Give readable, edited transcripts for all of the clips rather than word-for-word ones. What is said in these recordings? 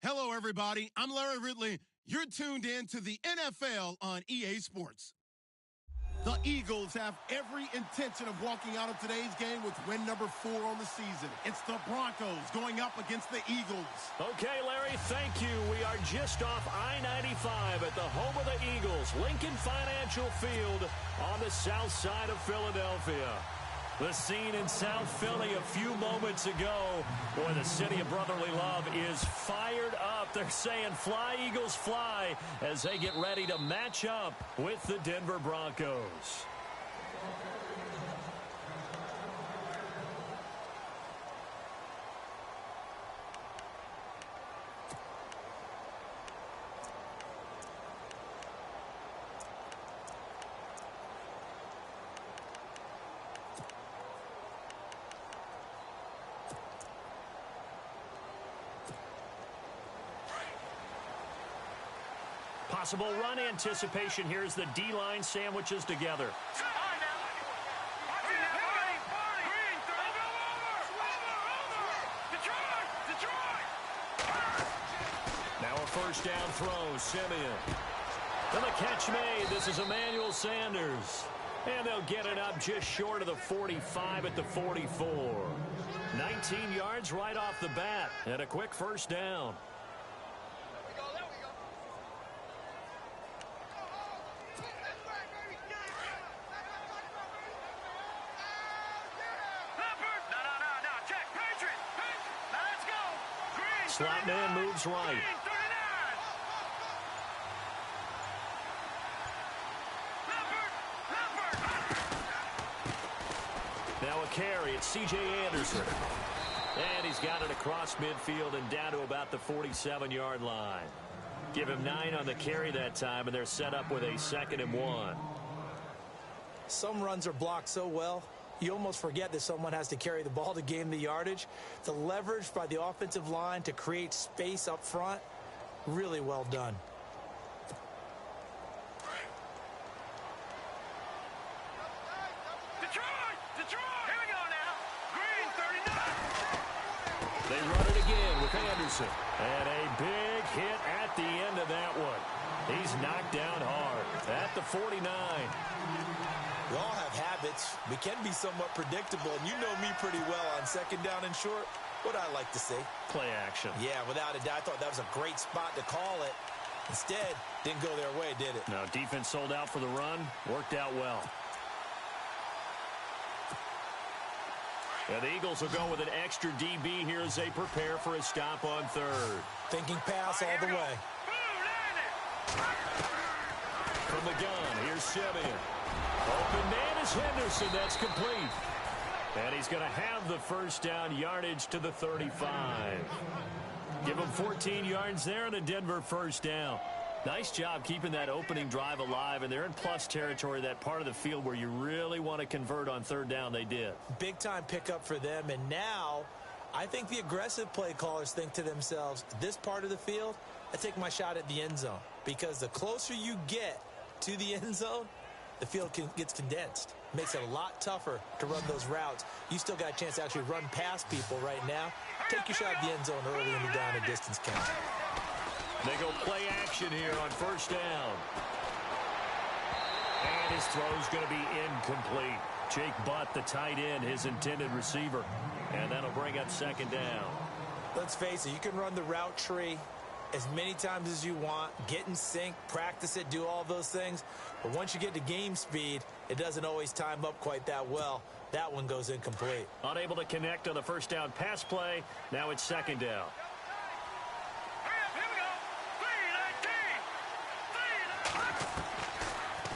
Hello, everybody. I'm Larry Ridley. You're tuned in to the NFL on EA Sports. The Eagles have every intention of walking out of today's game with win number 4 on the season. It's the Broncos going up against the Eagles. Okay, Larry, thank you. We are just off I-95 at the home of the Eagles, Lincoln Financial Field on the south side of Philadelphia. The scene in South Philly a few moments ago. Boy, the city of brotherly love is fired up. They're saying, "Fly, Eagles, fly," as they get ready to match up with the Denver Broncos. Possible run anticipation here as the D-line sandwiches together. Now a first down throw, Simeon. And the catch made. This is Emmanuel Sanders. And they'll get it up just short of the 45 at the 44. 19 yards right off the bat and a quick first down. Slot man moves right. Now a carry. It's C.J. Anderson. And he's got it across midfield and down to about the 47-yard line. Give him 9 on the carry that time, and they're set up with a 2nd and 1. Some runs are blocked so well, you almost forget that someone has to carry the ball to gain the yardage. The leverage by the offensive line to create space up front, really well done. Detroit! Here we go now. Green 39. They run it again with Anderson. And a big hit at the end of that one. He's knocked down hard at the 49. We all have habits. We can be somewhat predictable, and you know me pretty well on 2nd down and short. What I like to say? Play action. Yeah, without a doubt. I thought that was a great spot to call it. Instead, didn't go their way, did it? No, defense sold out for the run. Worked out well. And the Eagles will go with an extra DB here as they prepare for a stop on 3rd. Thinking pass all the way. From the gun, here's Simeon. Open man is Henderson. That's complete. And he's going to have the first down, yardage to the 35. Give him 14 yards there and a Denver first down. Nice job keeping that opening drive alive, and they're in plus territory, that part of the field where you really want to convert on 3rd down. They did. Big-time pickup for them, and now I think the aggressive play callers think to themselves, this part of the field, I take my shot at the end zone, because the closer you get to the end zone, the field gets condensed. Makes it a lot tougher to run those routes. You still got a chance to actually run past people right now. Take your shot at the end zone early in the down and distance count. They go play action here on 1st down. And his throw's going to be incomplete. Jake Butt, the tight end, his intended receiver. And that'll bring up 2nd down. Let's face it, you can run the route tree as many times as you want, get in sync, practice it, do all those things. But once you get to game speed, it doesn't always time up quite that well. That one goes incomplete. Unable to connect on the 1st down pass play. Now it's 2nd down.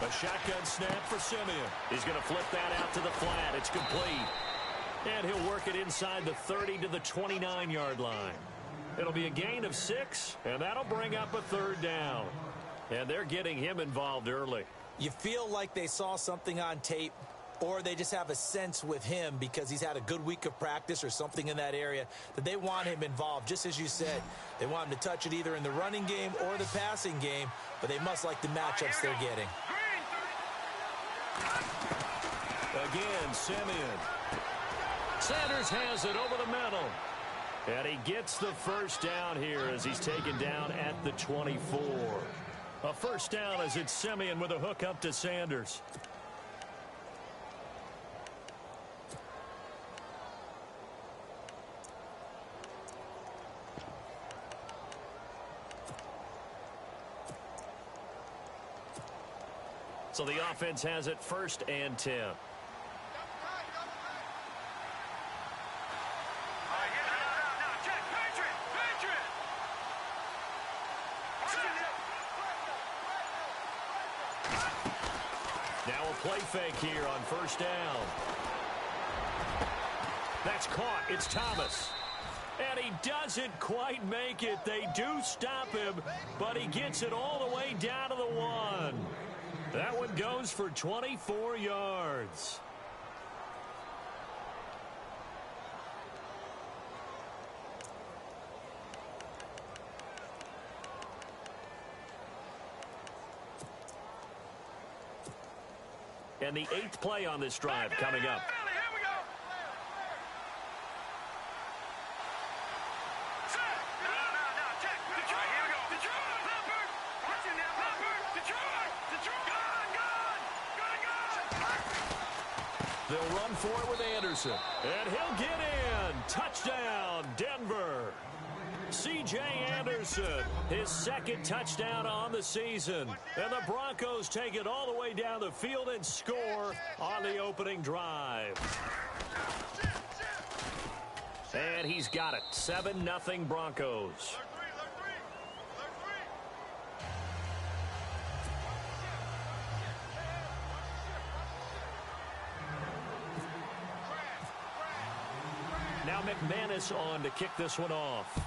A shotgun snap for Simeon. He's going to flip that out to the flat. It's complete. And he'll work it inside the 30 to the 29-yard line. It'll be a gain of 6, and that'll bring up a 3rd down. And they're getting him involved early. You feel like they saw something on tape, or they just have a sense with him because he's had a good week of practice or something in that area that they want him involved. Just as you said, they want him to touch it either in the running game or the passing game, but they must like the matchups they're getting. Again, Simeon. Sanders has it over the middle. And he gets the first down here as he's taken down at the 24. A first down as it's Simeon with a hook up to Sanders. So the offense has it 1st and 10. Now a play fake here on 1st down. That's caught. It's Thomas. And he doesn't quite make it. They do stop him, but he gets it all the way down to the 1. That one goes for 24 yards. And the 8th play on this drive coming up. They'll run for it with Anderson. And he'll get in. Touchdown, Denver. C.J. Anderson, his 2nd touchdown on the season. And the Broncos take it all the way down the field and score on the opening drive. And he's got it. 7-0 Broncos. Now McManus on to kick this one off.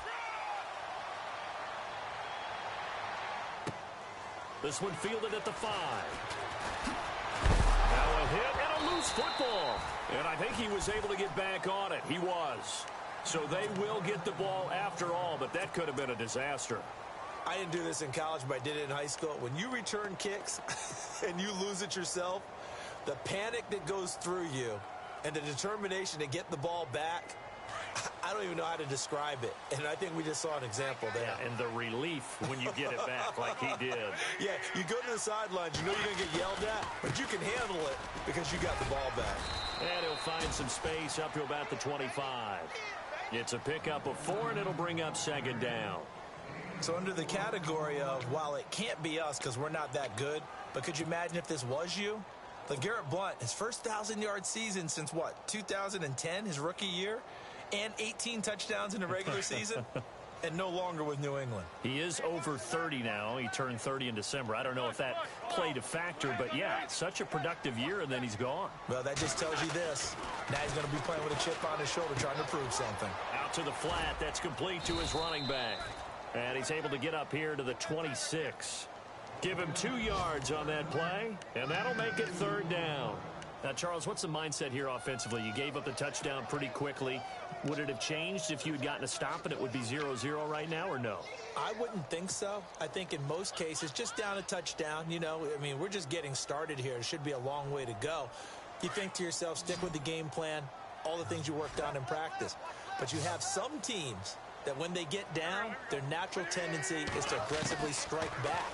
This one fielded at the 5. Now a hit and a loose football. And I think he was able to get back on it. He was. So they will get the ball after all, but that could have been a disaster. I didn't do this in college, but I did it in high school. When you return kicks and you lose it yourself, the panic that goes through you and the determination to get the ball back, I don't even know how to describe it. And I think we just saw an example there. Yeah, and the relief when you get it back like he did. Yeah, you go to the sidelines, you know you're going to get yelled at, but you can handle it because you got the ball back. And he'll find some space up to about the 25. It's a pickup of 4, and it'll bring up 2nd down. So under the category of, while it can't be us because we're not that good, but could you imagine if this was you? LeGarrette Blount, his first 1,000-yard season since, what, 2010, his rookie year? And 18 touchdowns in the regular season, and no longer with New England. He is over 30 now. He turned 30 in December. I don't know if that played a factor, but yeah, such a productive year, and then he's gone. Well, that just tells you this. Now he's going to be playing with a chip on his shoulder trying to prove something. Out to the flat. That's complete to his running back. And he's able to get up here to the 26. Give him 2 yards on that play, and that'll make it 3rd down. Now, Charles, what's the mindset here offensively? You gave up the touchdown pretty quickly. Would it have changed if you had gotten a stop and it would be 0-0 right now, or no? I wouldn't think so. I think in most cases, just down a touchdown, you know, I mean, we're just getting started here. It should be a long way to go. You think to yourself, stick with the game plan, all the things you worked on in practice. But you have some teams that when they get down, their natural tendency is to aggressively strike back.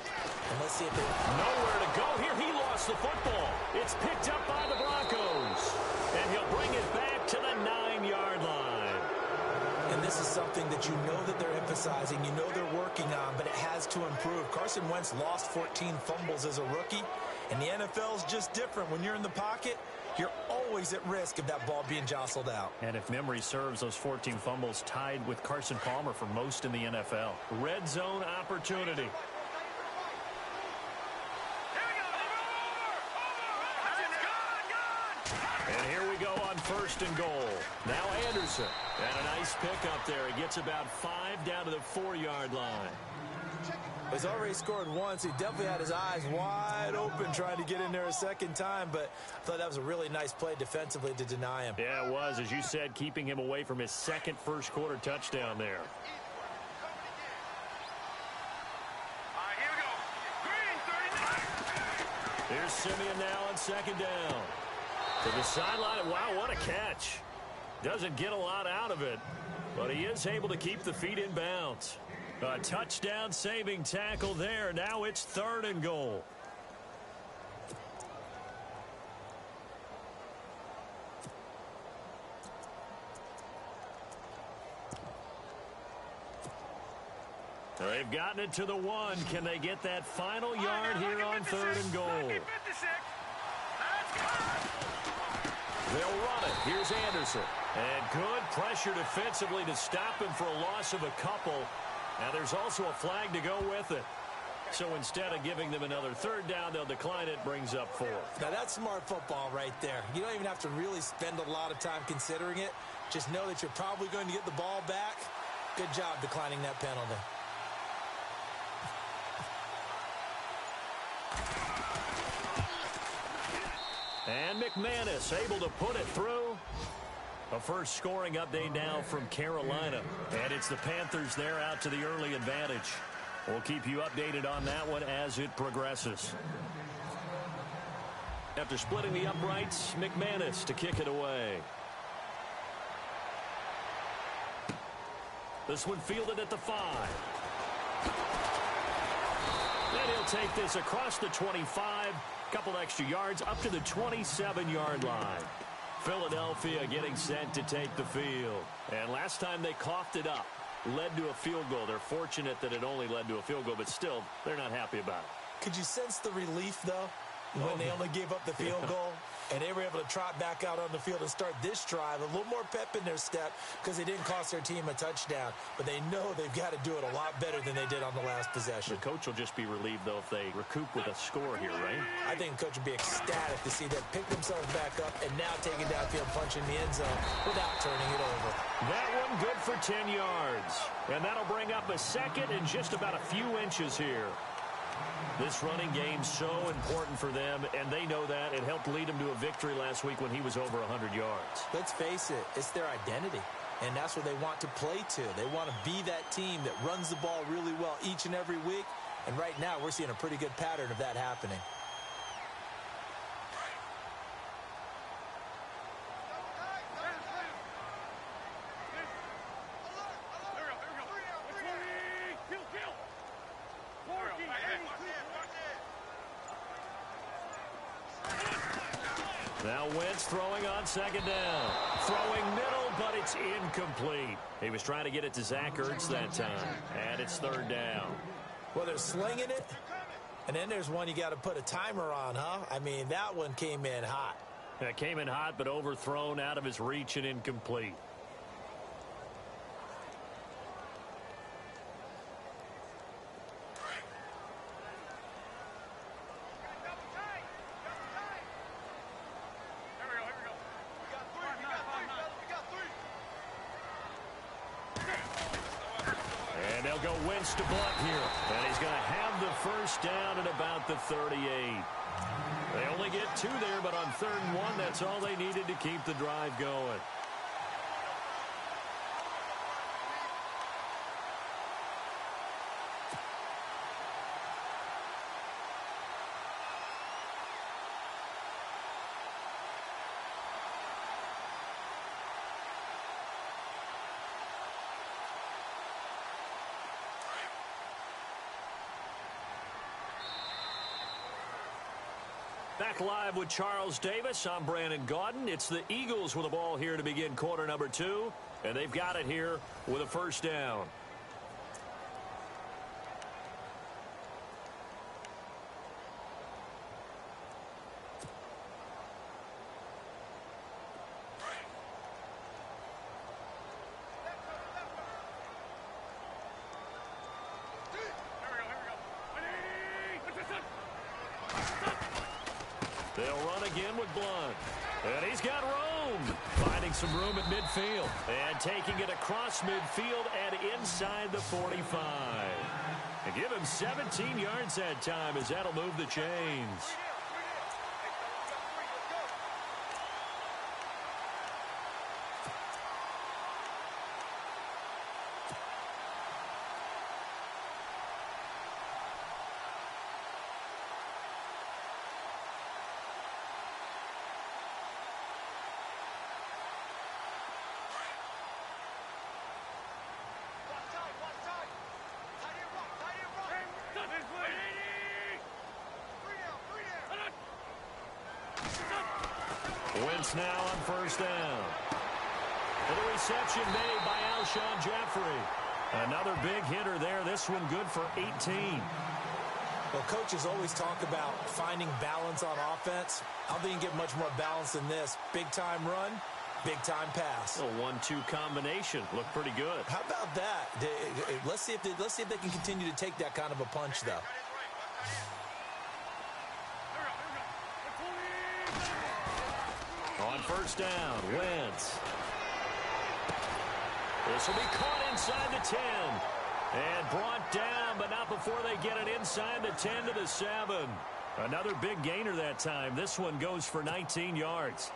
And let's see if they... Nowhere to go here. He lost the football. It's picked up by the Broncos. And he'll bring it back to the 9-yard line. And this is something that you know that they're emphasizing, you know they're working on, but it has to improve. Carson Wentz lost 14 fumbles as a rookie, and the NFL is just different. When you're in the pocket, you're always at risk of that ball being jostled out. And if memory serves, those 14 fumbles tied with Carson Palmer for most in the NFL. Red zone opportunity. And here we go on 1st and goal. Now Anderson. And a nice pickup there. He gets about 5 down to the 4-yard line. He's already scored once. He definitely had his eyes wide open trying to get in there a second time, but I thought that was a really nice play defensively to deny him. Yeah, it was, as you said, keeping him away from his 2nd first-quarter touchdown there. Here we go. Green, 39. Here's Simeon now on 2nd down. To the sideline. Wow, what a catch. Doesn't get a lot out of it, but he is able to keep the feet in bounds. A touchdown saving tackle there. Now it's 3rd and goal. They've gotten it to the 1. Can they get that final yard here on 3rd and goal? They'll run it. Here's Anderson. And good pressure defensively to stop him for a loss of a couple. Now there's also a flag to go with it. So instead of giving them another 3rd down, they'll decline it. Brings up 4. Now that's smart football right there. You don't even have to really spend a lot of time considering it. Just know that you're probably going to get the ball back. Good job declining that penalty. And McManus able to put it through. A first scoring update now from Carolina. And it's the Panthers there out to the early advantage. We'll keep you updated on that one as it progresses. After splitting the uprights, McManus to kick it away. This one fielded at the 5. Then he'll take this across the 25. Couple extra yards up to the 27-yard line. Philadelphia getting set to take the field. And last time they coughed it up, led to a field goal. They're fortunate that it only led to a field goal, but still, they're not happy about it. Could you sense the relief, though, when they only gave up the field goal? And they were able to trot back out on the field and start this drive. A little more pep in their step because they didn't cost their team a touchdown. But they know they've got to do it a lot better than they did on the last possession. The coach will just be relieved, though, if they recoup with a score here, right? I think the coach would be ecstatic to see them pick themselves back up and now take it downfield, punching the end zone without turning it over. That one good for 10 yards. And that'll bring up a 2nd and just about a few inches here. This running game's so important for them, and they know that. It helped lead them to a victory last week when he was over 100 yards. Let's face it, it's their identity, and that's what they want to play to. They want to be that team that runs the ball really well each and every week, and right now we're seeing a pretty good pattern of that happening. Now Wentz throwing on 2nd down. Throwing middle, but it's incomplete. He was trying to get it to Zach Ertz that time. And it's 3rd down. Well, they're slinging it. And then there's one you got to put a timer on, huh? I mean, that one came in hot. That came in hot, but overthrown, out of his reach and incomplete. To Blunt here, and he's going to have the first down at about the 38. They only get 2 there, but on 3rd and 1, that's all they needed to keep the drive going. Back live with Charles Davis. I'm Brandon Gaudin. It's the Eagles with the ball here to begin quarter number 2. And they've got it here with a first down. They'll run again with Blunt. And he's got room. Finding some room at midfield. And taking it across midfield and inside the 45. And give him 17 yards that time, as that'll move the chains. Wentz now on first down. And the reception made by Alshon Jeffrey. Another big hitter there. This one good for 18. Well, coaches always talk about finding balance on offense. I don't think you can get much more balance than this. Big-time run, big-time pass. A 1-2 combination. Looked pretty good. How about that? Let's see if they can continue to take that kind of a punch, though. On first down, Wentz. This will be caught inside the 10. And brought down, but not before they get it inside the 10 to the 7. Another big gainer that time. This one goes for 19 yards.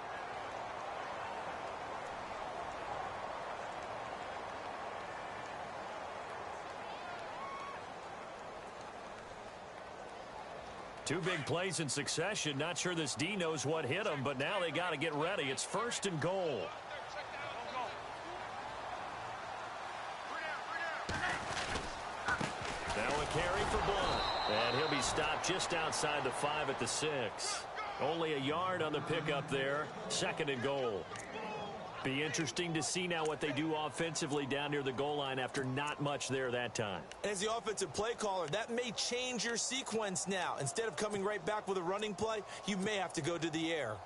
Two big plays in succession. Not sure this D knows what hit him, but now they got to get ready. It's first and goal. Now a carry for Blunt. And he'll be stopped just outside the 5 at the 6. Only a yard on the pickup there. Second and goal. Be interesting to see now what they do offensively down near the goal line after not much there that time. As the offensive play caller, that may change your sequence now. Instead of coming right back with a running play, you may have to go to the air.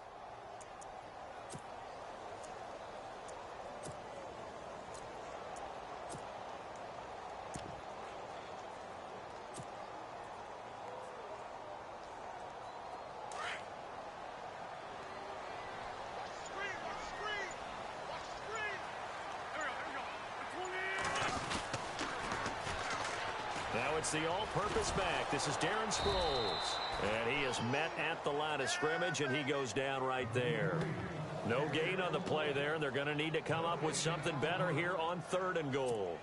It's the all-purpose back. This is Darren Sproles. And he is met at the line of scrimmage, and he goes down right there. No gain on the play there, and they're going to need to come up with something better here on third and goal.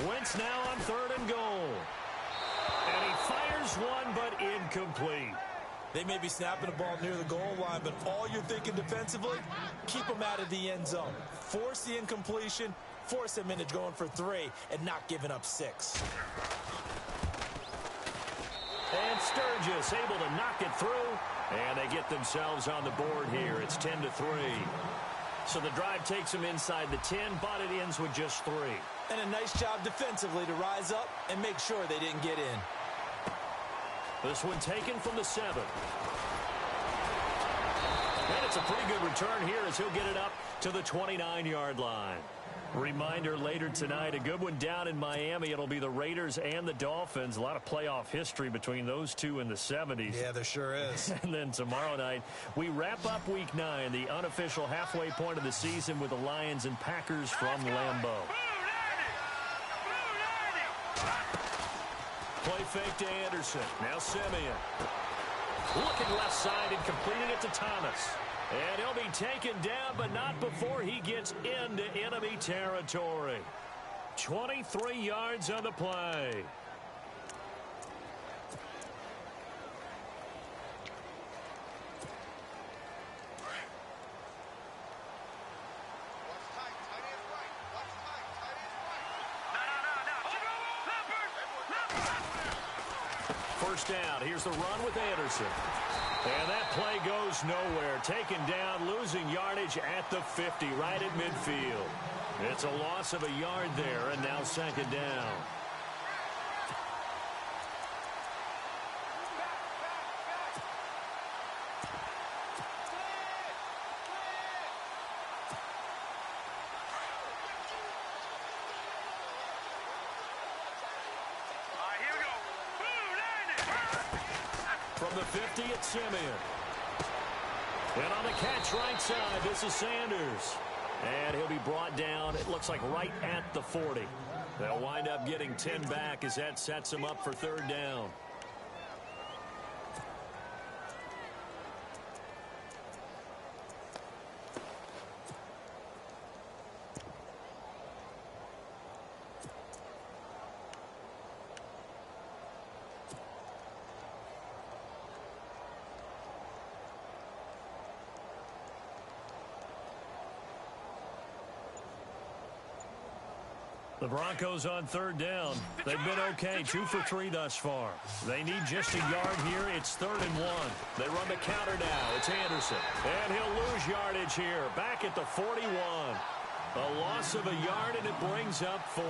Wentz now on third and goal. And he fires one, but incomplete. They may be snapping the ball near the goal line, but all you're thinking defensively, keep them out of the end zone. Force the incompletion, force them into going for 3, and not giving up 6. And Sturgis able to knock it through, and they get themselves on the board here. It's 10-3. So the drive takes them inside the 10, but it ends with just 3. And a nice job defensively to rise up and make sure they didn't get in. This one taken from the 7. And it's a pretty good return here as he'll get it up to the 29-yard line. Reminder later tonight, a good one down in Miami. It'll be the Raiders and the Dolphins. A lot of playoff history between those two in the 70s. Yeah, there sure is. And then tomorrow night, we wrap up Week 9, the unofficial halfway point of the season with the Lions and Packers from Lambeau. Play fake to Anderson. Now Simeon. Looking left side and completing it to Thomas. And he'll be taken down, but not before he gets into enemy territory. 23 yards on the play. First down. Here's the run with Anderson. And that play goes nowhere. Taken down, losing yardage at the 50, right at midfield. It's a loss of a yard there, and now second down. From the 50, it's Simeon. And on the catch right side, this is Sanders. And he'll be brought down, it looks like right at the 40. They'll wind up getting 10 back as that sets them up for third down. The Broncos on third down. They've been okay, 2 for 3 thus far. They need just a yard here. It's 3rd and 1. They run the counter now. It's Anderson. And he'll lose yardage here. Back at the 41. A loss of a yard, and it brings up 4th.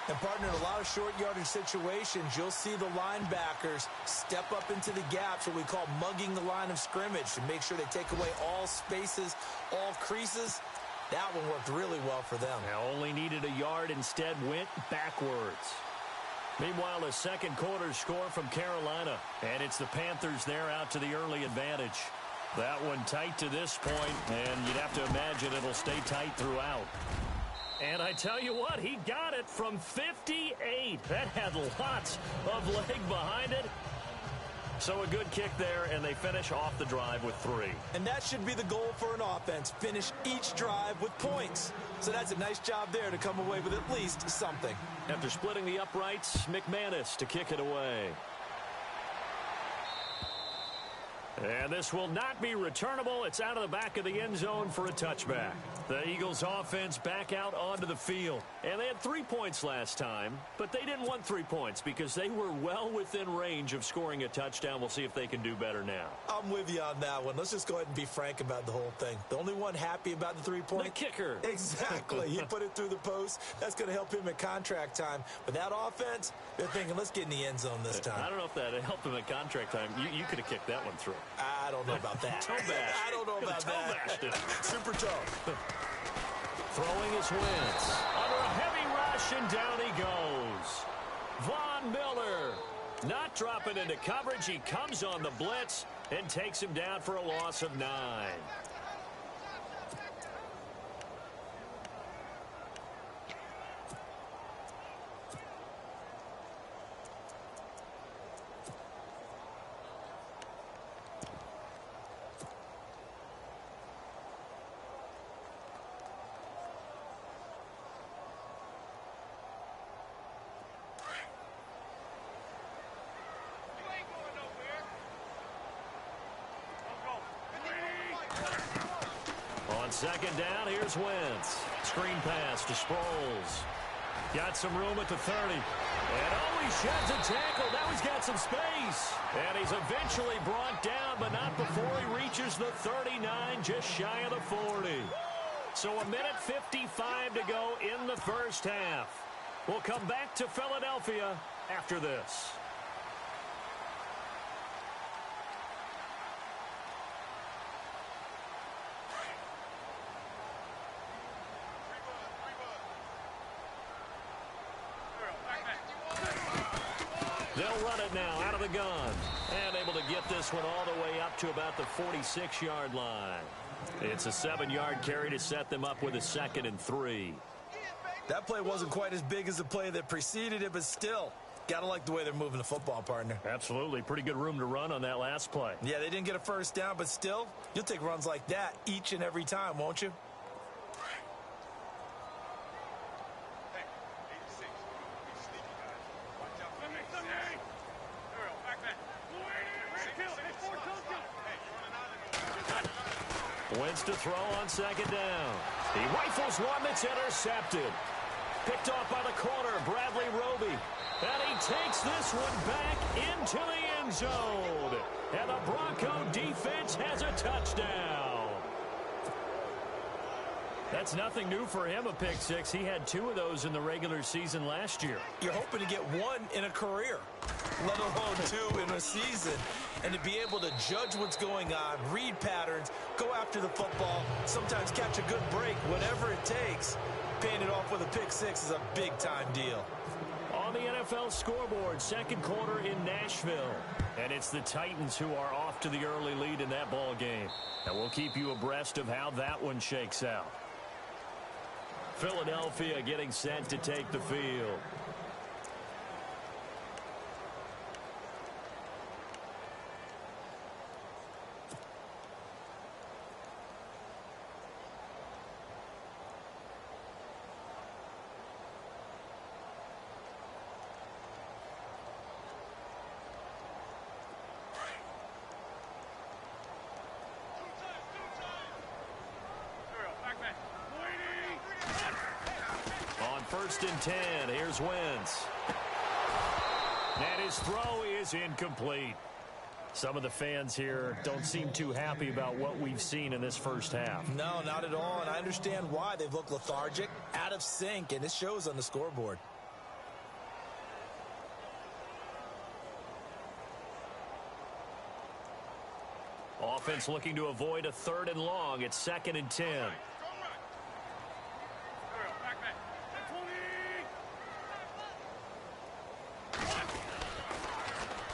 And, partner, in a lot of short yardage situations, you'll see the linebackers step up into the gaps, what we call mugging the line of scrimmage, to make sure they take away all spaces, all creases. That one worked really well for them. Now only needed a yard, instead went backwards. Meanwhile, a second quarter score from Carolina, and it's the Panthers there out to the early advantage. That one tight to this point, and you'd have to imagine it'll stay tight throughout. And I tell you what, he got it from 58. That had lots of leg behind it. So a good kick there, and they finish off the drive with 3. And that should be the goal for an offense, finish each drive with points. So that's a nice job there to come away with at least something. After splitting the uprights, McManus to kick it away. And this will not be returnable. It's out of the back of the end zone for a touchback. The Eagles offense back out onto the field. And they had 3 points last time, but they didn't want 3 points because they were well within range of scoring a touchdown. We'll see if they can do better now. I'm with you on that one. Let's just go ahead and be frank about the whole thing. The only one happy about the 3-point? The kicker. Exactly. He put it through the post. That's going to help him at contract time. But that offense, they're thinking, let's get in the end zone this time. I don't know if that helped him at contract time. You could have kicked that one through. I don't know about that. Toe bash. I don't know about that. Super toe. Throwing his Wentz. Under a heavy rush, and down he goes. Von Miller not dropping into coverage. He comes on the blitz and takes him down for a loss of 9. On second down, here's Wentz. Screen pass to Sproles. Got some room at the 30. And oh, he sheds a tackle. Now he's got some space. And he's eventually brought down, but not before he reaches the 39, just shy of the 40. So a minute 55 to go in the first half. We'll come back to Philadelphia after this. They'll run it now out of the gun. And able to get this one all the way up to about the 46-yard line. It's a 7-yard carry to set them up with a 2nd and 3. That play wasn't quite as big as the play that preceded it, but still, got to like the way they're moving the football, partner. Absolutely. Pretty good room to run on that last play. Yeah, they didn't get a first down, but still, you'll take runs like that each and every time, won't you? Wentz to throw on second down. He rifles one that's intercepted. Picked off by the corner, Bradley Roby. And he takes this one back into the end zone. And the Bronco defense has a touchdown. That's nothing new for him, a pick six. He had 2 of those in the regular season last year. You're hoping to get 1 in a career, let alone 2 in a season. And to be able to judge what's going on, read patterns, go after the football, sometimes catch a good break, whatever it takes, paying it off with a pick six is a big-time deal. On the NFL scoreboard, second quarter in Nashville. And it's the Titans who are off to the early lead in that ball game. And we'll keep you abreast of how that one shakes out. Philadelphia getting set to take the field. first and 10. Here's Wentz. And his throw is incomplete. Some of the fans here don't seem too happy about what we've seen in this first half. No, not at all, and I understand why. They've looked lethargic, out of sync, and it shows on the scoreboard. Offense looking to avoid a 3rd and long. It's 2nd and 10.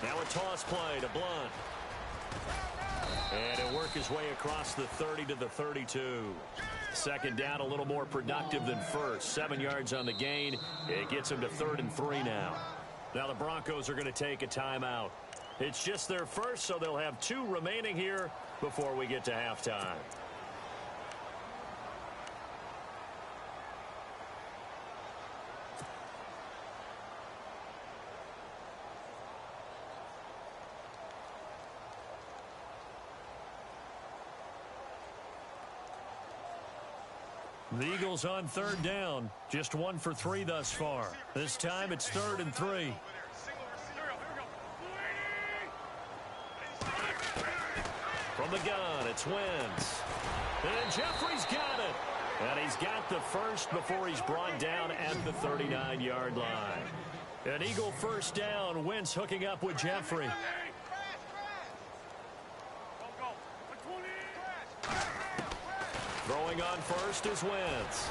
Now a toss play to Blunt. And he'll work his way across the 30 to the 32. 2nd down, a little more productive than first. 7 yards on the gain. It gets him to 3rd and 3 now. Now the Broncos are going to take a timeout. It's just their first, so they'll have 2 remaining here before we get to halftime. The Eagles on 3rd down. Just 1 for 3 thus far. This time it's 3rd and 3. From the gun, it's Wentz. And Jeffrey's got it. And he's got the first before he's brought down at the 39-yard line. An Eagle first down. Wentz hooking up with Jeffrey. Throwing on first is Wentz.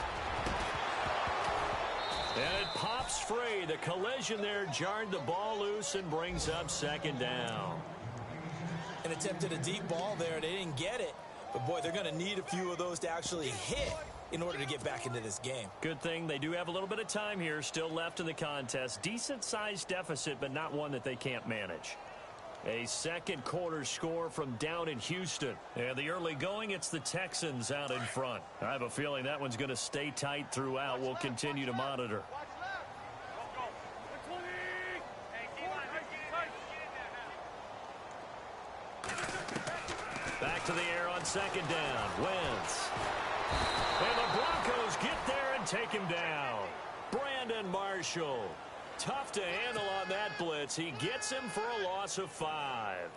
And it pops free. The collision there jarred the ball loose and brings up 2nd down. And attempted a deep ball there. They didn't get it. But, boy, they're going to need a few of those to actually hit in order to get back into this game. Good thing they do have a little bit of time here still left in the contest. Decent-sized deficit, but not one that they can't manage. A 2nd quarter score from down in Houston. And the early going, it's the Texans out in front. I have a feeling that one's going to stay tight throughout. We'll continue to monitor. Back to the air on 2nd down. Wentz. And the Broncos get there and take him down. Brandon Marshall. Tough to handle on that blitz. He gets him for a loss of 5.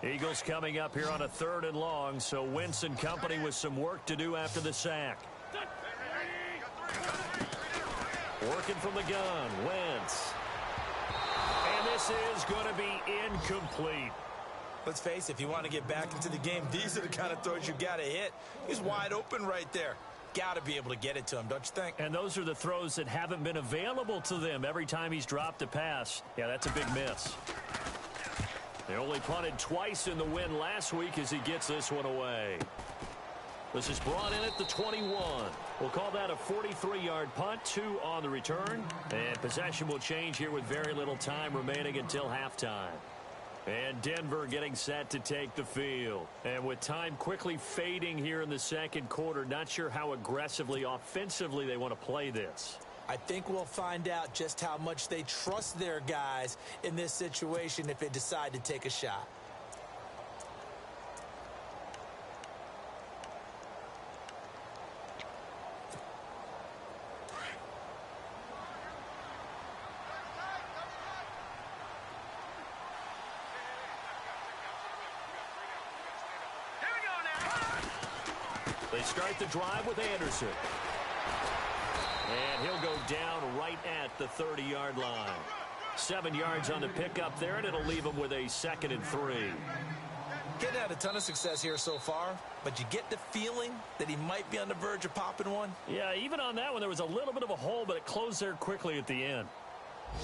Eagles coming up here on a 3rd and long, so Wentz and company with some work to do after the sack. Working from the gun, Wentz. And this is going to be incomplete. Let's face it, if you want to get back into the game, these are the kind of throws you got to hit. He's wide open right there. Got to be able to get it to him, don't you think? And those are the throws that haven't been available to them every time he's dropped a pass. Yeah, that's a big miss. They only punted twice in the win last week as he gets this one away. This is brought in at the 21. We'll call that a 43-yard punt, 2 on the return. And possession will change here with very little time remaining until halftime. And Denver getting set to take the field. And with time quickly fading here in the 2nd quarter, not sure how aggressively, offensively they want to play this. I think we'll find out just how much they trust their guys in this situation if they decide to take a shot. They start the drive with Anderson. And he'll go down right at the 30-yard line. 7 yards on the pickup there, and it'll leave him with a 2nd and 3. Getting had a ton of success here so far, but you get the feeling that he might be on the verge of popping one. Yeah, even on that one, there was a little bit of a hole, but it closed there quickly at the end.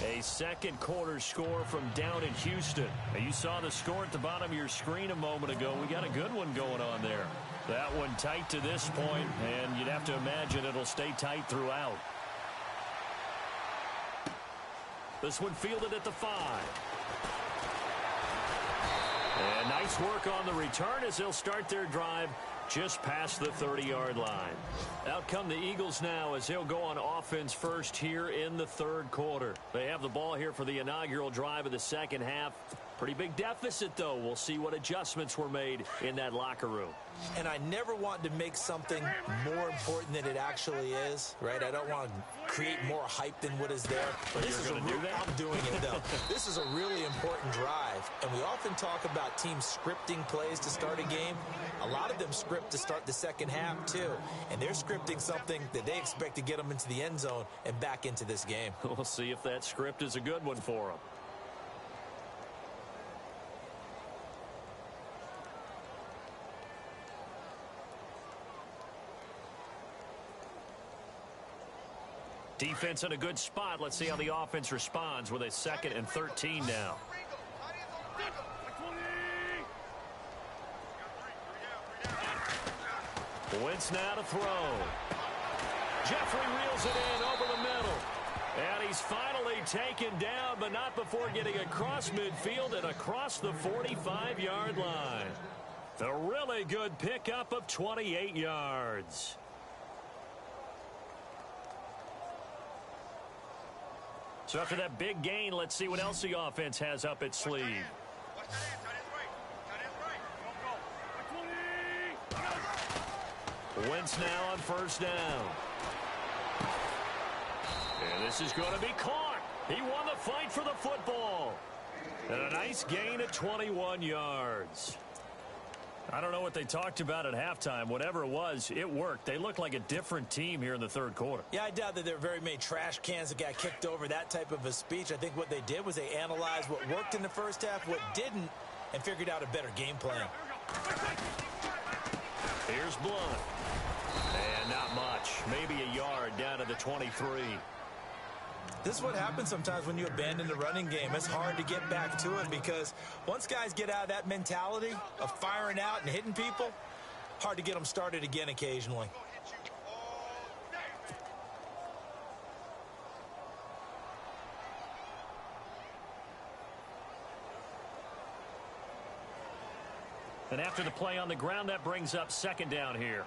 A 2nd quarter score from down in Houston. Now, you saw the score at the bottom of your screen a moment ago. We got a good one going on there. That one tight to this point, and you'd have to imagine it'll stay tight throughout. This one fielded at the 5. And nice work on the return as they'll start their drive just past the 30-yard line. Out come the Eagles now as they'll go on offense first here in the 3rd quarter. They have the ball here for the inaugural drive of the 2nd half. Pretty big deficit, though. We'll see what adjustments were made in that locker room. And I never want to make something more important than it actually is, right? I don't want to create more hype than what is there. But this is I'm doing it, though. This is a really important drive. And we often talk about teams scripting plays to start a game. A lot of them script to start the second half, too. And they're scripting something that they expect to get them into the end zone and back into this game. We'll see if that script is a good one for them. Defense in a good spot. Let's see how the offense responds with a 2nd and 13 now. Wentz now to throw. Jeffrey reels it in over the middle. And he's finally taken down, but not before getting across midfield and across the 45-yard line. A really good pickup of 28 yards. So after that big gain, let's see what else the offense has up its sleeve. Wentz now on 1st down. And this is going to be caught. He won the fight for the football. And a nice gain at 21 yards. I don't know what they talked about at halftime. Whatever it was, it worked. They looked like a different team here in the 3rd quarter. Yeah, I doubt that there were very many trash cans that got kicked over, that type of a speech. I think what they did was they analyzed what worked in the first half, what didn't, and figured out a better game plan. Here's Blunt. And not much. Maybe a yard down to the 23. This is what happens sometimes when you abandon the running game. It's hard to get back to it because once guys get out of that mentality of firing out and hitting people, hard to get them started again occasionally. And after the play on the ground, that brings up 2nd down here.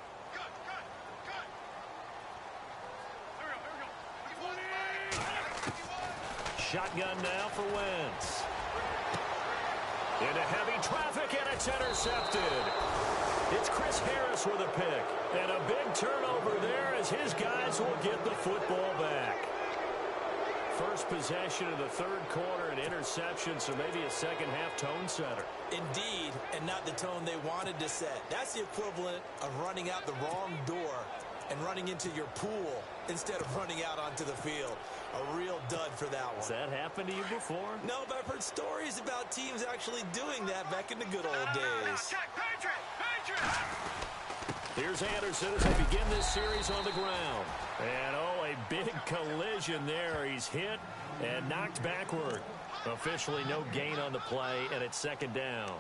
Shotgun now for Wentz. Into heavy traffic, and it's intercepted. It's Chris Harris with a pick. And a big turnover there as his guys will get the football back. First possession of the 3rd quarter, an interception, so maybe a second-half tone setter. Indeed, and not the tone they wanted to set. That's the equivalent of running out the wrong door and running into your pool instead of running out onto the field. A real dud for that one. Has that happened to you before? No, but I've heard stories about teams actually doing that back in the good old days. Here's Anderson as they begin this series on the ground. And, oh, a big collision there. He's hit and knocked backward. Officially no gain on the play, and it's 2nd down.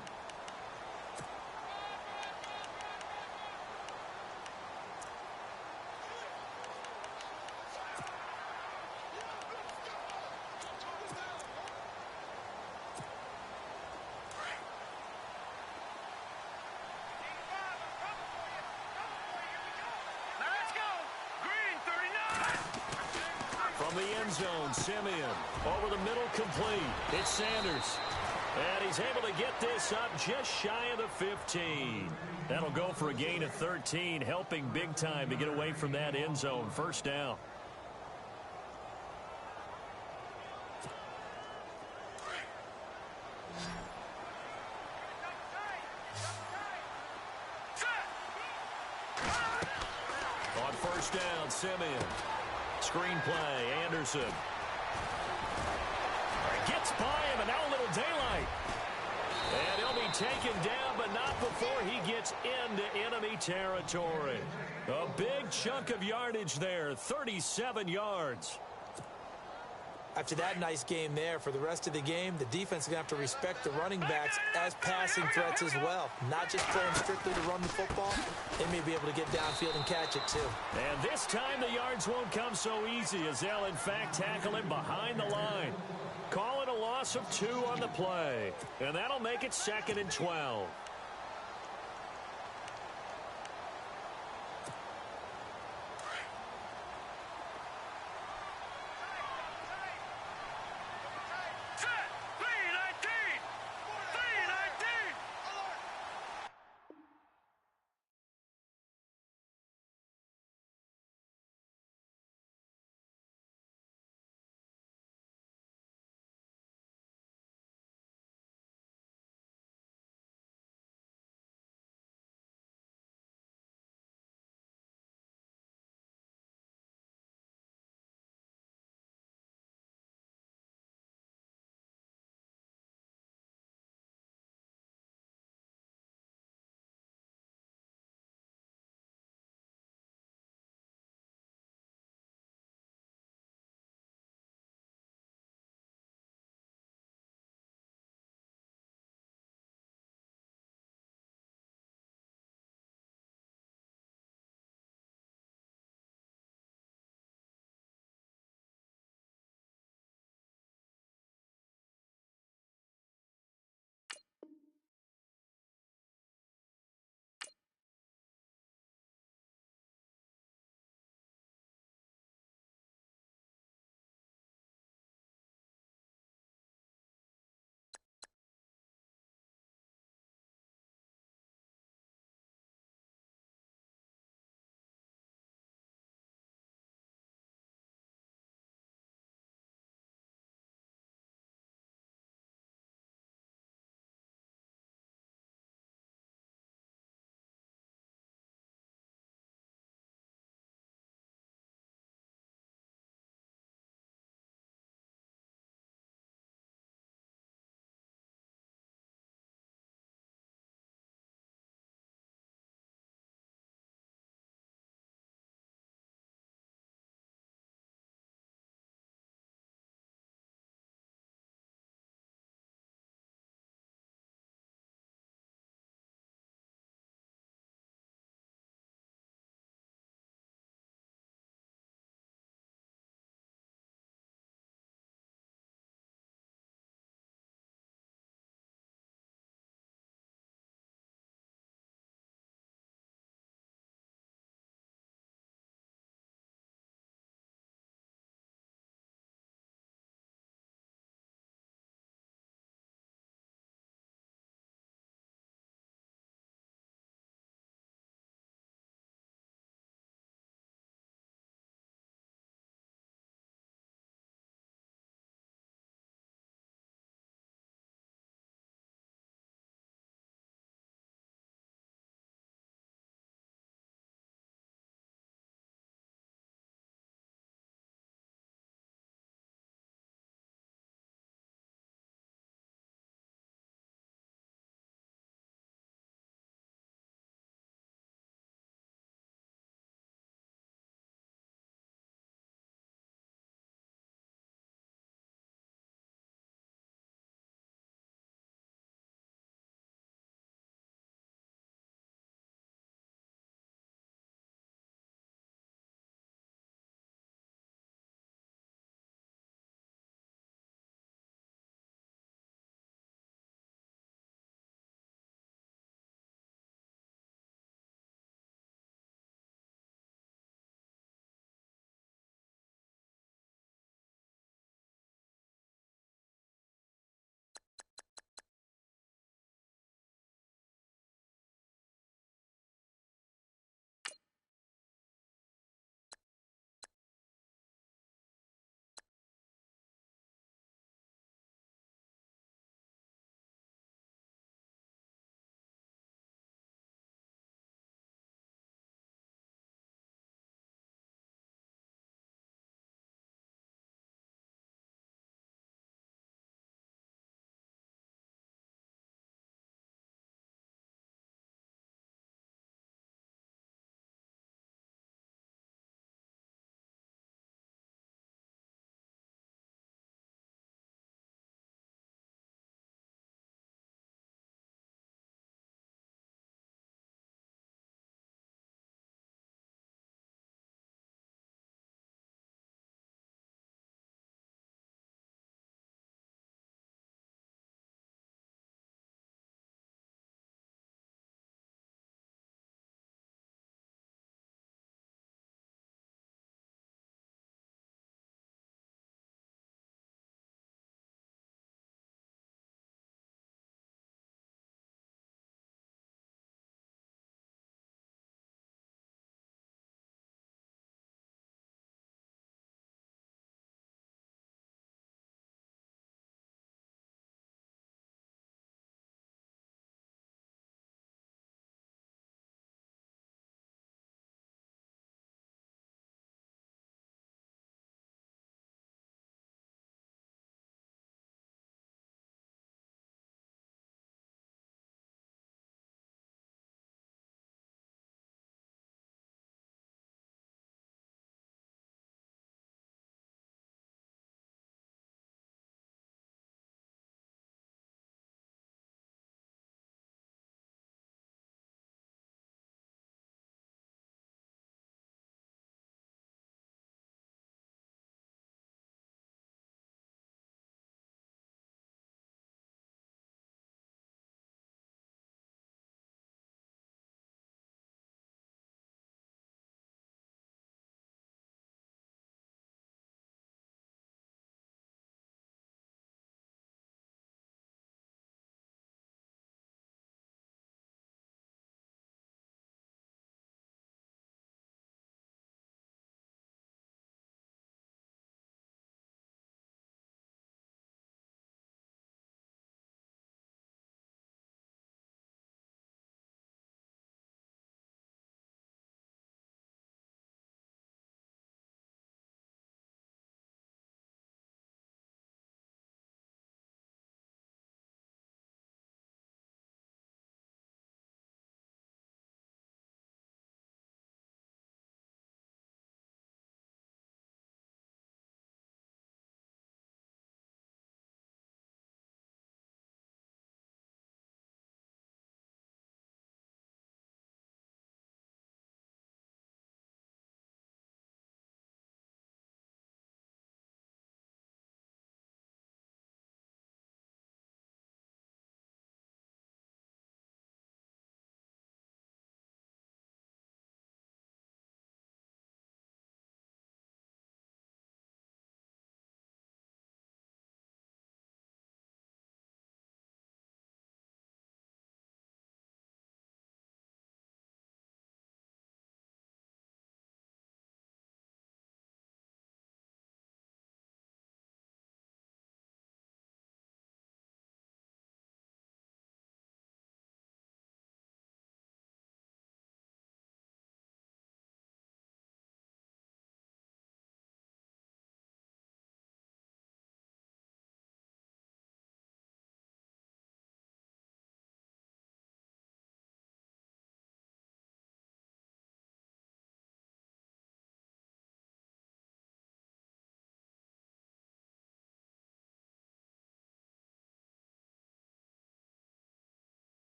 The end zone, Simeon over the middle, complete. It's Sanders, and he's able to get this up just shy of the 15. That'll go for a gain of 13, helping big time to get away from that end zone. 1st down. On 1st down, Simeon. Screen play, Anderson. Gets by him, and now a little daylight. And he'll be taken down, but not before he gets into enemy territory. A big chunk of yardage there, 37 yards. After that nice game there, for the rest of the game, the defense is going to have to respect the running backs as passing threats as well. Not just play them strictly to run the football. They may be able to get downfield and catch it, too. And this time the yards won't come so easy as they'll, in fact, tackle him behind the line. Call it a loss of 2 on the play. And that'll make it 2nd and 12.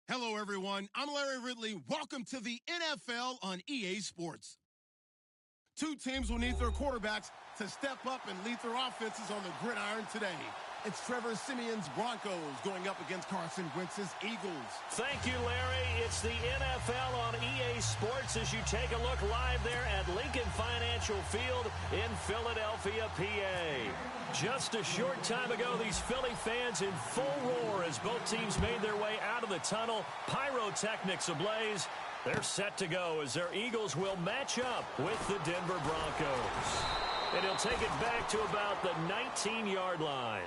Hello, everyone. I'm Larry Ridley. Welcome to the NFL on EA Sports. Two teams will need their quarterbacks to step up and lead their offenses on the gridiron today. It's Trevor Siemian's Broncos going up against Carson Wentz's Eagles. Thank you, Larry. It's the NFL on EA Sports as you take a look live there at Lincoln Financial Field in Philadelphia, PA. Just a short time ago, these Philly fans in full roar as both teams made their way out of the tunnel. Pyrotechnics ablaze. They're set to go as their Eagles will match up with the Denver Broncos. And he'll take it back to about the 19-yard line.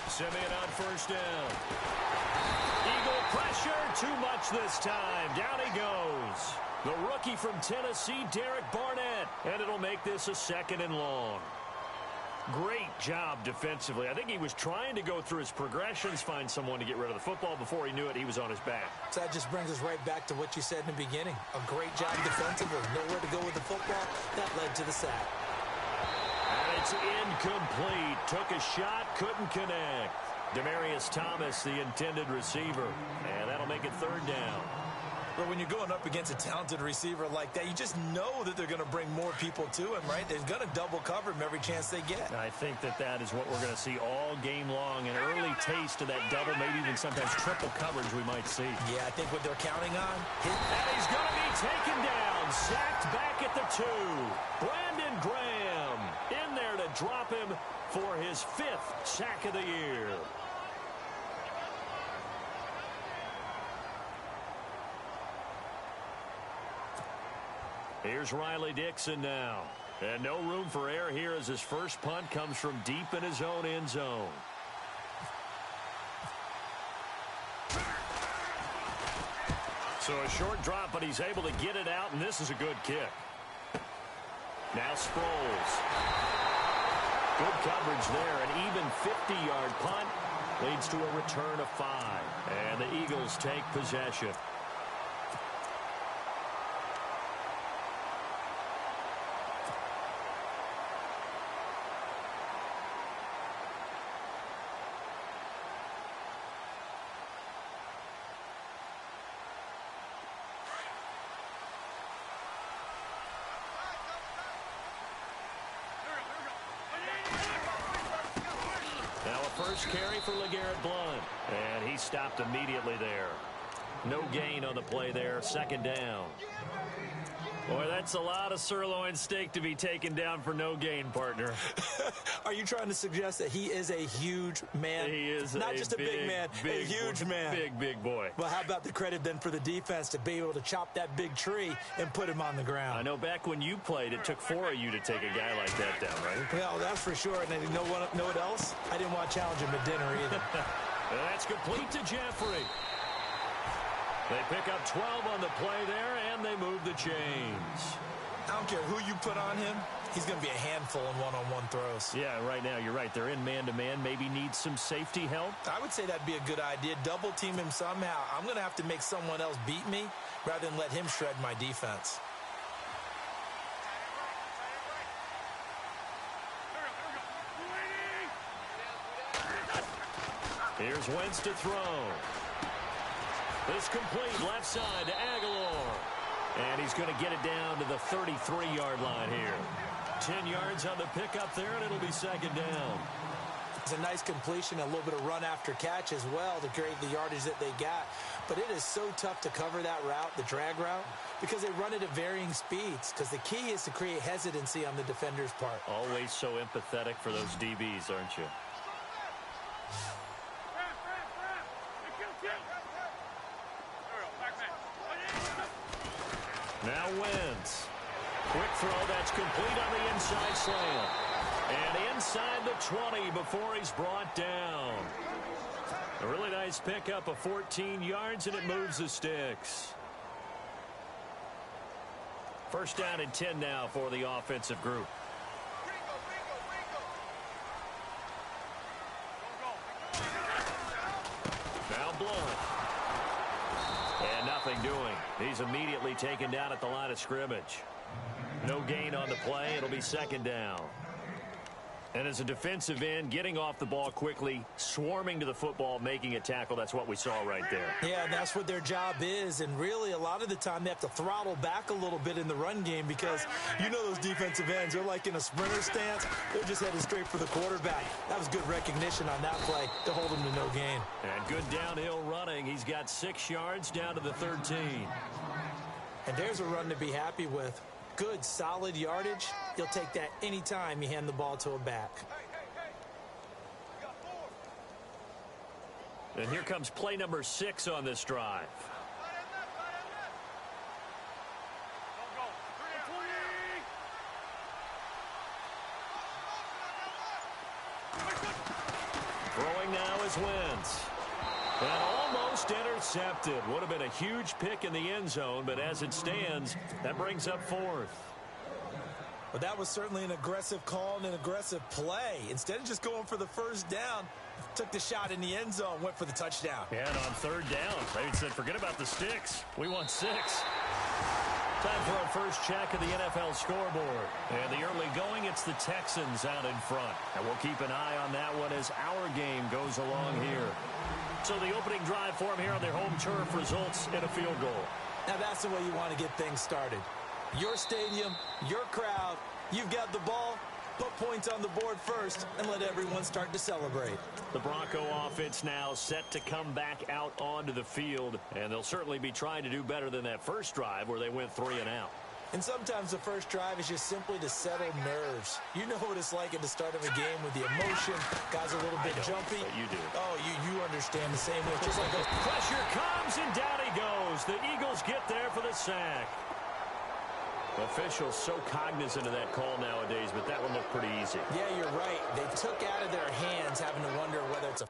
Siemian on first down. Eagle pressure, too much this time. Down he goes. The rookie from Tennessee, Derek Barnett. And it'll make this a 2nd and long. Great job defensively. I think he was trying to go through his progressions, find someone to get rid of the football. Before he knew it, he was on his back. So that just brings us right back to what you said in the beginning. A great job defensively. Nowhere to go with the football. That led to the sack. And it's incomplete. Took a shot, couldn't connect. Demarius Thomas, the intended receiver. And that'll make it 3rd down. But when you're going up against a talented receiver like that, you just know that they're going to bring more people to him, right? They're going to double cover him every chance they get. I think that is what we're going to see all game long. An early taste of that double, maybe even sometimes triple coverage we might see. Yeah, I think what they're counting on. And he's going to be taken down. Sacked back at the 2. Brandon Graham in there to drop him for his 5th sack of the year. Here's Riley Dixon now. And no room for error here as his first punt comes from deep in his own end zone. So a short drop, but he's able to get it out, and this is a good kick. Now Sproles. Good coverage there. An even 50-yard punt leads to a return of 5. And the Eagles take possession. First carry for LeGarrette Blount. And he stopped immediately there. No gain on the play there. 2nd down. Boy, that's a lot of sirloin steak to be taken down for no gain, partner. Are you trying to suggest that he is a huge man? He is not just a big man, a huge man. Big boy. Well, how about the credit then for the defense to be able to chop that big tree and put him on the ground? I know back when you played, it took 4 of you to take a guy like that down, right? Well, that's for sure. And you know what else? I didn't want to challenge him at dinner either. That's complete to Jeffrey. They pick up 12 on the play there, and they move the chains. I don't care who you put on him. He's going to be a handful in one-on-one throws. Yeah, right now, you're right. They're in man-to-man. Maybe need some safety help. I would say that'd be a good idea. Double team him somehow. I'm going to have to make someone else beat me rather than let him shred my defense. Here's Wentz to throw. This complete left side to Aguilar. And he's going to get it down to the 33-yard line here. 10 yards on the pickup there, and it'll be 2nd down. It's a nice completion, a little bit of run after catch as well to create the yardage that they got. But it is so tough to cover that route, the drag route, because they run it at varying speeds. Because the key is to create hesitancy on the defender's part. Always so empathetic for those DBs, aren't you? Now Wentz. Quick throw, that's complete on the inside slant. And inside the 20 before he's brought down. A really nice pickup of 14 yards, and it moves the sticks. First down and 10 now for the offensive group. Now Blunt. And nothing doing. He's immediately taken down at the line of scrimmage. No gain on the play. It'll be second down. And as a defensive end, getting off the ball quickly, swarming to the football, making a tackle, that's what we saw right there. Yeah, that's what their job is. And really, a lot of the time, they have to throttle back a little bit in the run game because you know those defensive ends, they're like in a sprinter stance. They're just headed straight for the quarterback. That was good recognition on that play to hold him to no gain. And good downhill running. He's got 6 yards down to the 13. And there's a run to be happy with. Good, solid yardage. He'll take that anytime you hand the ball to a back. And here comes play number 6 on this drive. Throwing now is Wentz. And almost intercepted. Would have been a huge pick in the end zone, but as it stands, that brings up 4th. But that was certainly an aggressive call and an aggressive play. Instead of just going for the first down, took the shot in the end zone, went for the touchdown. And on third down, they said, forget about the sticks. We want 6. Time for our first check of the NFL scoreboard. And the early going, it's the Texans out in front. And we'll keep an eye on that one as our game goes along here. So the opening drive for them here on their home turf results in a field goal. Now that's the way you want to get things started. Your stadium, your crowd, you've got the ball, put points on the board first, and let everyone start to celebrate. The Bronco offense now set to come back out onto the field, and they'll certainly be trying to do better than that first drive where they went 3 and out. And sometimes the first drive is just simply to settle nerves. You know what it's like at the start of a game with the emotion. Guys a little bit jumpy. But you do. Oh, you understand the same way. Just like pressure comes, and down he goes. The Eagles get there for the sack. Officials so cognizant of that call nowadays, but that one looked pretty easy. Yeah, you're right. They took out of their hands having to wonder whether it's a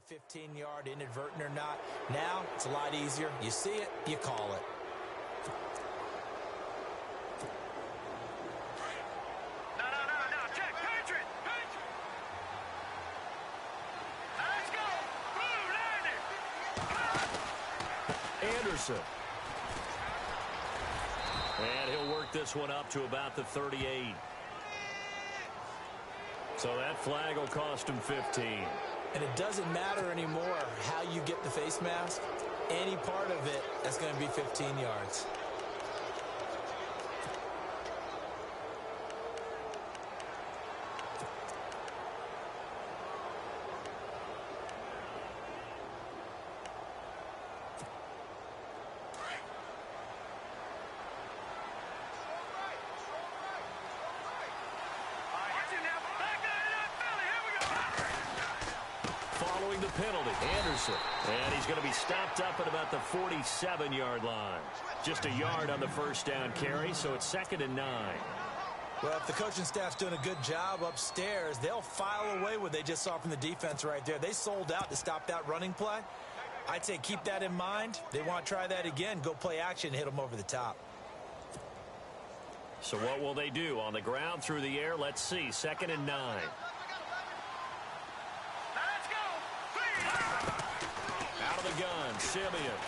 15-yard inadvertent or not. Now, it's a lot easier. You see it, you call it. No, check, Patriot! Let's go! Blue, Anderson. And he'll work this one up to about the 38. So that flag will cost him 15. And it doesn't matter anymore how you get the face mask. Any part of it, that's going to be 15 yards. Following the penalty, Anderson. And he's going to be stopped up at about the 47-yard line. Just a yard on the first down carry, so it's 2nd and 9. Well, if the coaching staff's doing a good job upstairs, they'll file away what they just saw from the defense right there. They sold out to stop that running play. I'd say keep that in mind. They want to try that again. Go play action, hit them over the top. So what will they do? On the ground, through the air? Let's see. 2nd and 9. Out of the gun, Simeon.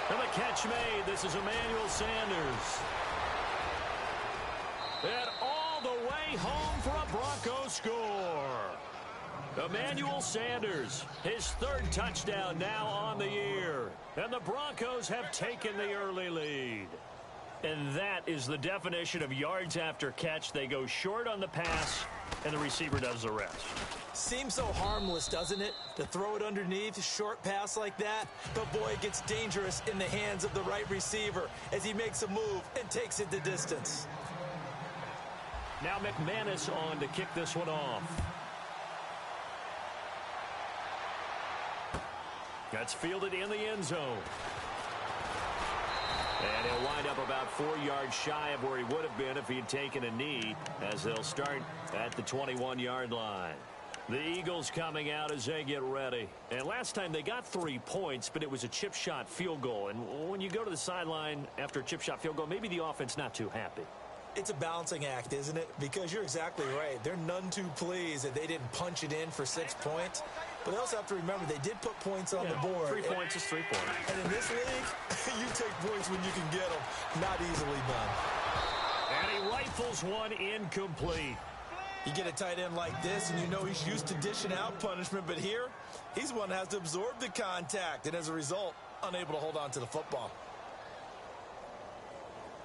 And the catch made. This is Emmanuel Sanders. And all the way home for a Broncos score. Emmanuel Sanders, his 3rd touchdown now on the year. And the Broncos have taken the early lead. And that is the definition of yards after catch. They go short on the pass, and the receiver does the rest. Seems so harmless, doesn't it? To throw it underneath, short pass like that. But boy, it gets dangerous in the hands of the right receiver as he makes a move and takes it the distance. Now McManus on to kick this one off. That's fielded in the end zone. And he'll wind up about 4 yards shy of where he would have been if he had taken a knee, as they'll start at the 21-yard line. The Eagles coming out as they get ready. And last time they got 3 points, but it was a chip shot field goal. And when you go to the sideline after a chip shot field goal, maybe the offense not too happy. It's a balancing act, isn't it? Because you're exactly right. They're none too pleased that they didn't punch it in for 6 points. But they also have to remember they did put points on the board. 3 points is 3 points. And in this league, you take points when you can get them. Not easily done. And he rifles one incomplete. You get a tight end like this, and you know he's used to dishing out punishment. But here, he's one that has to absorb the contact. And as a result, unable to hold on to the football.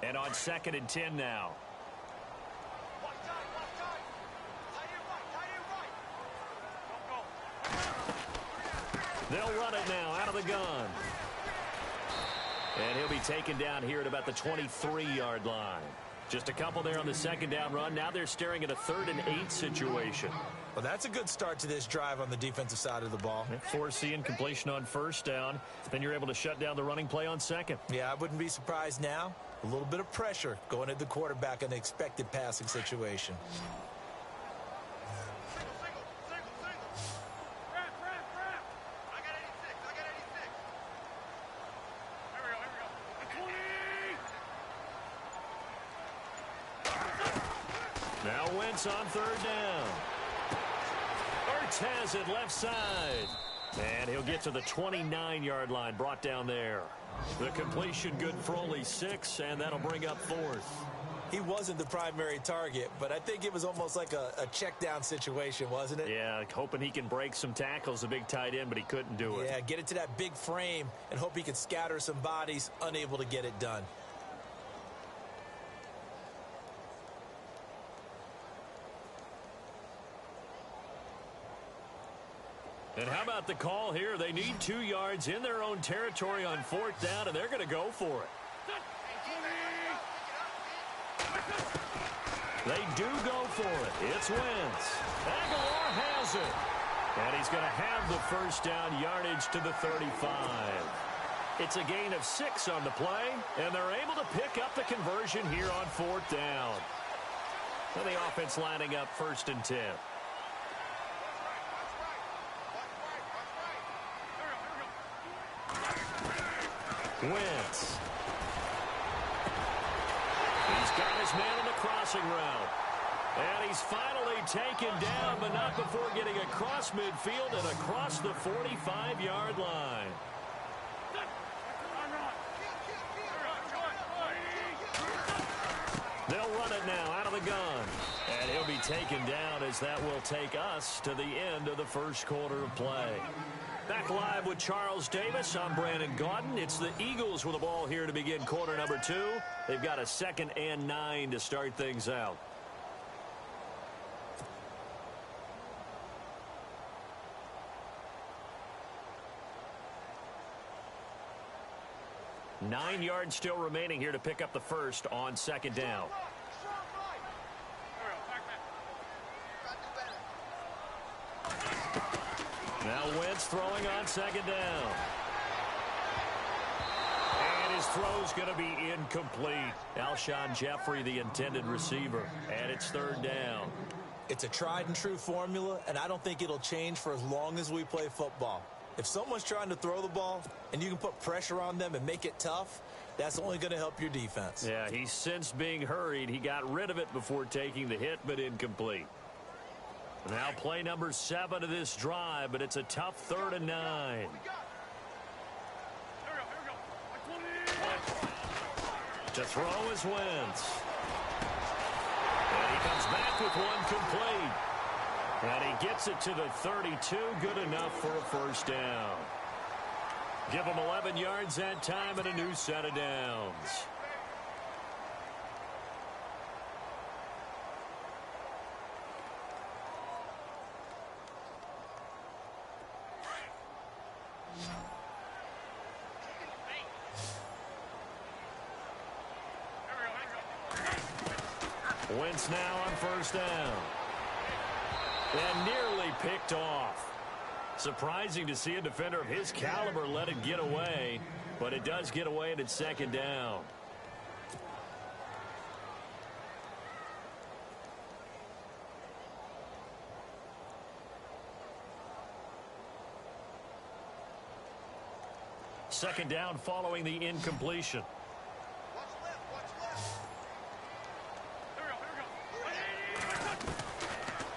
And on 2nd and 10 now. They'll run it now out of the gun. And he'll be taken down here at about the 23-yard line. Just a couple there on the 2nd down run. Now they're staring at a 3rd and 8 situation. Well, that's a good start to this drive on the defensive side of the ball. Forcing completion on 1st down. Then you're able to shut down the running play on 2nd. Yeah, I wouldn't be surprised now. A little bit of pressure going at the quarterback in the expected passing situation. Now Wentz on 3rd down. Ertz has it left side. And he'll get to the 29-yard line, brought down there. The completion good for only 6, and that'll bring up 4th. He wasn't the primary target, but I think it was almost like a check down situation, wasn't it? Yeah, hoping he can break some tackles, a big tight end, but he couldn't do it. Yeah, get it to that big frame and hope he can scatter some bodies, unable to get it done. And how about the call here? They need 2 yards in their own territory on 4th down, and they're going to go for it. They do go for it. It's Wentz. Aguilar has it. And he's going to have the 1st down, yardage to the 35. It's a gain of 6 on the play, and they're able to pick up the conversion here on 4th down. And the offense lining up 1st and 10. Wentz. He's got his man on the crossing route. And he's finally taken down, but not before getting across midfield and across the 45-yard line. They'll run it now out of the gun. And he'll be taken down as that will take us to the end of the first quarter of play. Back live with Charles Davis. I'm Brandon Gaudin. It's the Eagles with the ball here to begin quarter number 2. They've got a 2nd and 9 to start things out. Nine yards still remaining here to pick up the first on 2nd down. Now Wentz throwing on 2nd down. And his throw's going to be incomplete. Alshon Jeffrey, the intended receiver. And it's 3rd down. It's a tried-and-true formula, and I don't think it'll change for as long as we play football. If someone's trying to throw the ball and you can put pressure on them and make it tough, that's only going to help your defense. Yeah, he's since being hurried. He got rid of it before taking the hit, but incomplete. Now play number 7 of this drive, but it's a tough 3rd and 9. To throw is Wentz. And he comes back with one complete. And he gets it to the 32, good enough for a 1st down. Give him 11 yards that time and a new set of downs. Wentz now on 1st down. And nearly picked off. Surprising to see a defender of his caliber let it get away, but it does get away and it's 2nd down. Second down following the incompletion.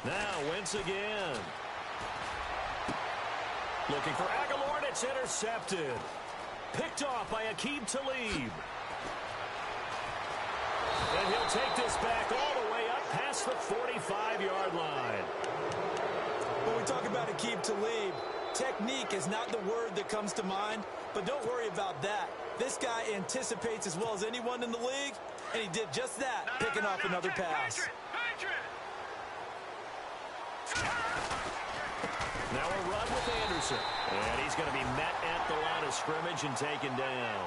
Now Wentz again. Looking for Aguilar, and it's intercepted. Picked off by Aqib Talib. And he'll take this back all the way up past the 45-yard line. When we talk about Aqib Talib, technique is not the word that comes to mind, but don't worry about that. This guy anticipates as well as anyone in the league, and he did just that, picking off another pass. Now a run with Anderson. And he's going to be met at the line of scrimmage and taken down.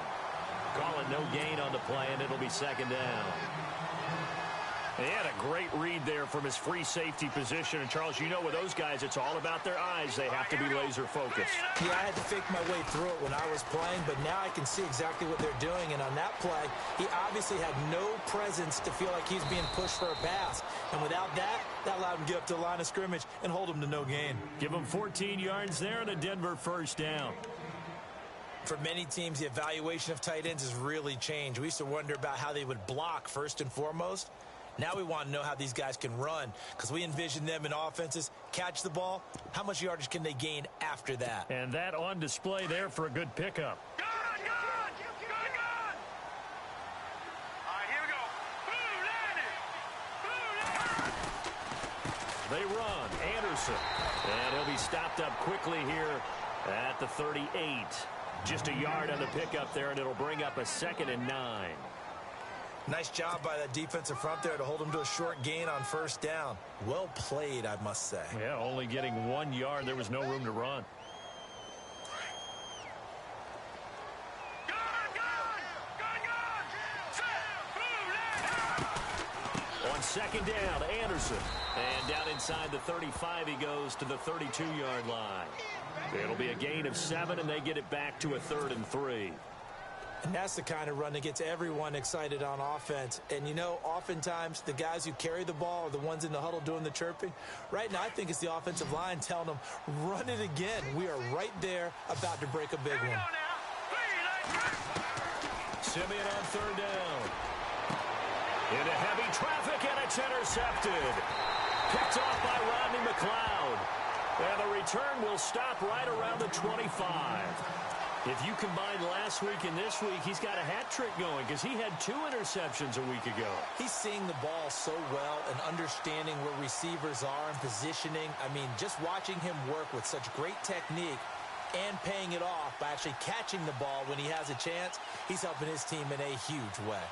Call it no gain on the play, and it'll be 2nd down. He had a great read there from his free safety position. And, Charles, you know with those guys, it's all about their eyes. They have to be laser-focused. Yeah, I had to fake my way through it when I was playing, but now I can see exactly what they're doing. And on that play, he obviously had no presence to feel like he's being pushed for a pass. And without that, that allowed him to get up to the line of scrimmage and hold him to no gain. Give him 14 yards there and a Denver 1st down. For many teams, the evaluation of tight ends has really changed. We used to wonder about how they would block first and foremost. Now we want to know how these guys can run because we envision them in offenses, catch the ball. How much yardage can they gain after that? And that on display there for a good pickup. Good! All right, here we go. They run. Anderson. And he'll be stopped up quickly here at the 38. Just a yard on the pickup there, and it'll bring up a 2nd and 9. Nice job by that defensive front there to hold him to a short gain on 1st down. Well played, I must say. Yeah, only getting 1 yard. There was no room to run. On 2nd down, Anderson. And down inside the 35, he goes to the 32-yard line. It'll be a gain of 7, and they get it back to a 3rd and 3. And that's the kind of run that gets everyone excited on offense. And, you know, oftentimes the guys who carry the ball are the ones in the huddle doing the chirping. Right now, I think it's the offensive line telling them, run it again. We are right there about to break a big one. Simeon on third down. Into heavy traffic, and it's intercepted. Picked off by Rodney McLeod. And the return will stop right around the 25. If you combine last week and this week, he's got a hat trick going because he had 2 interceptions a week ago. He's seeing the ball so well and understanding where receivers are and positioning. I mean, just watching him work with such great technique and paying it off by actually catching the ball when he has a chance, he's helping his team in a huge way.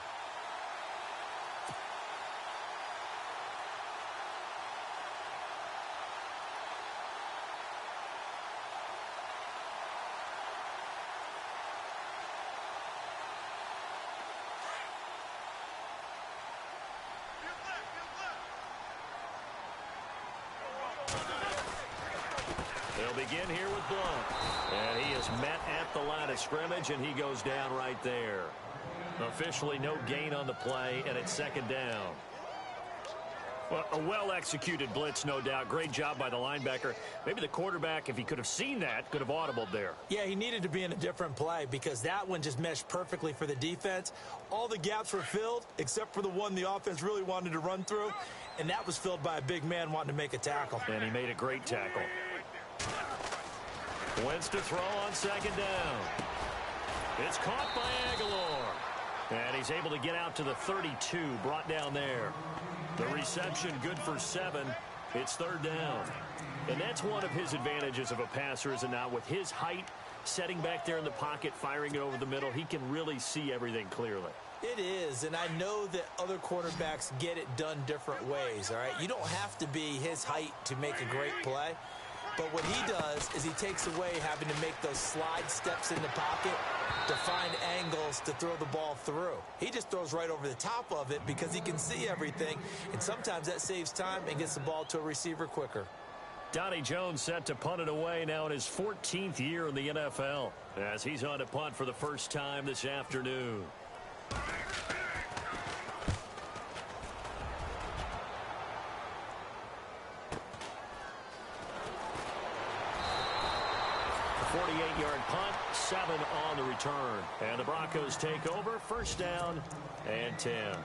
They'll begin here with Blunt. And he is met at the line of scrimmage, and he goes down right there. Officially no gain on the play, and it's second down. Well, a well-executed blitz, no doubt. Great job by the linebacker. Maybe the quarterback, if he could have seen that, could have audibled there. Yeah, he needed to be in a different play because that one just meshed perfectly for the defense. All the gaps were filled except for the one the offense really wanted to run through, and that was filled by a big man wanting to make a tackle. And he made a great tackle. Wentz to throw on second down. It's caught by Aguilar. And he's able to get out to the 32, brought down there. The reception good for 7. It's third down. And that's one of his advantages of a passer, is it not? With his height, setting back there in the pocket, firing it over the middle, he can really see everything clearly. It is, and I know that other quarterbacks get it done different ways, all right? You don't have to be his height to make a great play. But what he does is he takes away having to make those slide steps in the pocket to find angles to throw the ball through. He just throws right over the top of it because he can see everything, and sometimes that saves time and gets the ball to a receiver quicker. Donnie Jones set to punt it away now in his 14th year in the NFL as he's on to punt for the first time this afternoon. A 48-yard punt, 7 on the return. And the Broncos take over, first down and 10.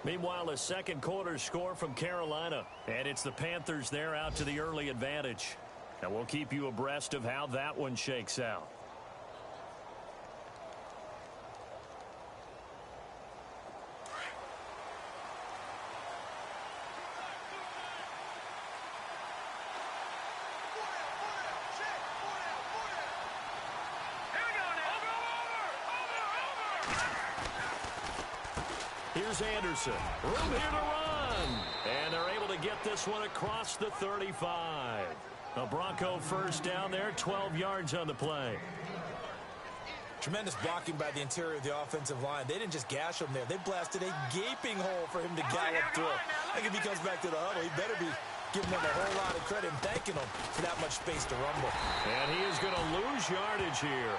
Meanwhile, a second quarter score from Carolina. And it's the Panthers there out to the early advantage. And we'll keep you abreast of how that one shakes out. Here's Anderson. Room here to run. And they're able to get this one across the 35. A Bronco first down there, 12 yards on the play. Tremendous blocking by the interior of the offensive line. They didn't just gash him there. They blasted a gaping hole for him to gallop through. I think if he comes back to the huddle, he better be giving them a whole lot of credit and thanking them for that much space to rumble. And he is going to lose yardage here.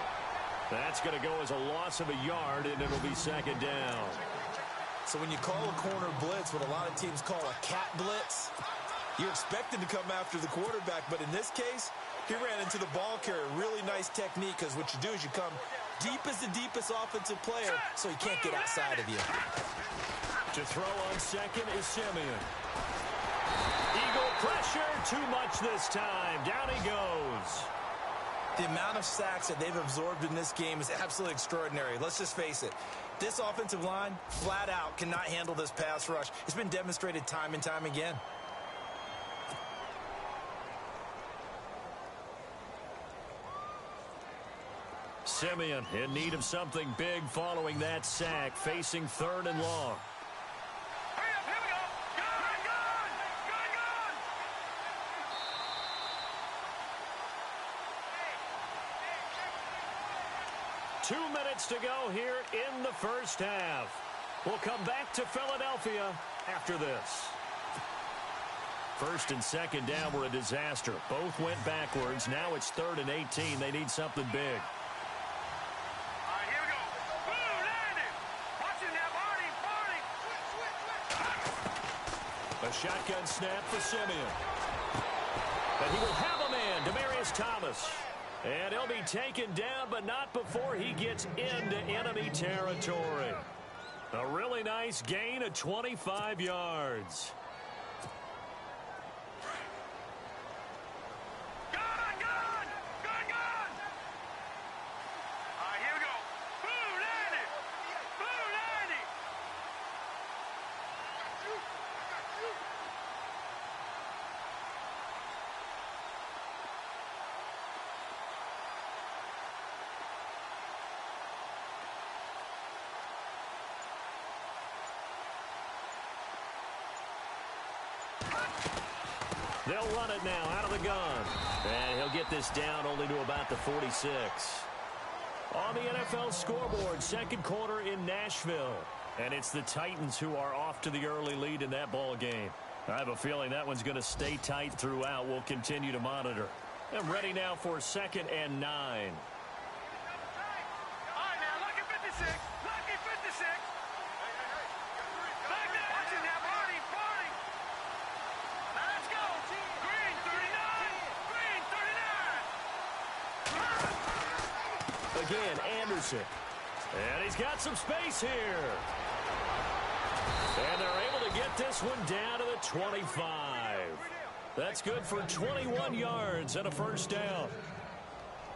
That's going to go as a loss of a yard, and it'll be second down. So when you call a corner blitz, what a lot of teams call a cat blitz, you're expected to come after the quarterback. But in this case, he ran into the ball carrier. Really nice technique, because what you do is you come deep as the deepest offensive player so he can't get outside of you. To throw on second is Simeon. Eagle pressure, too much this time. Down he goes. The amount of sacks that they've absorbed in this game is absolutely extraordinary. Let's just face it. This offensive line, flat out, cannot handle this pass rush. It's been demonstrated time and time again. Simeon in need of something big following that sack, facing third and long. Hurry up, here we go. Gun, gun, gun, gun. 2 minutes to go here in the first half. We'll come back to Philadelphia after this. First and second down were a disaster. Both went backwards. Now it's 3rd and 18. They need something big. All right, here we go. Boom, landed. Watch it now, Barney. A shotgun snap for Simeon. But he will have a man, Demaryius Thomas. And he'll be taken down, but not before he gets into enemy territory. A really nice gain of 25 yards. They'll run it now out of the gun. And he'll get this down only to about the 46. On the NFL scoreboard, second quarter in Nashville. And it's the Titans who are off to the early lead in that ball game. I have a feeling that one's going to stay tight throughout. We'll continue to monitor. And ready now for 2nd and 9. All right, now, lucky 56. Lucky 56. Back there. Watch it now, party, party. Now let's go. Green 39. Green 39. Again, Anderson. And he's got some space here. And they're able to get this one down to the 25. That's good for 21 yards and a first down.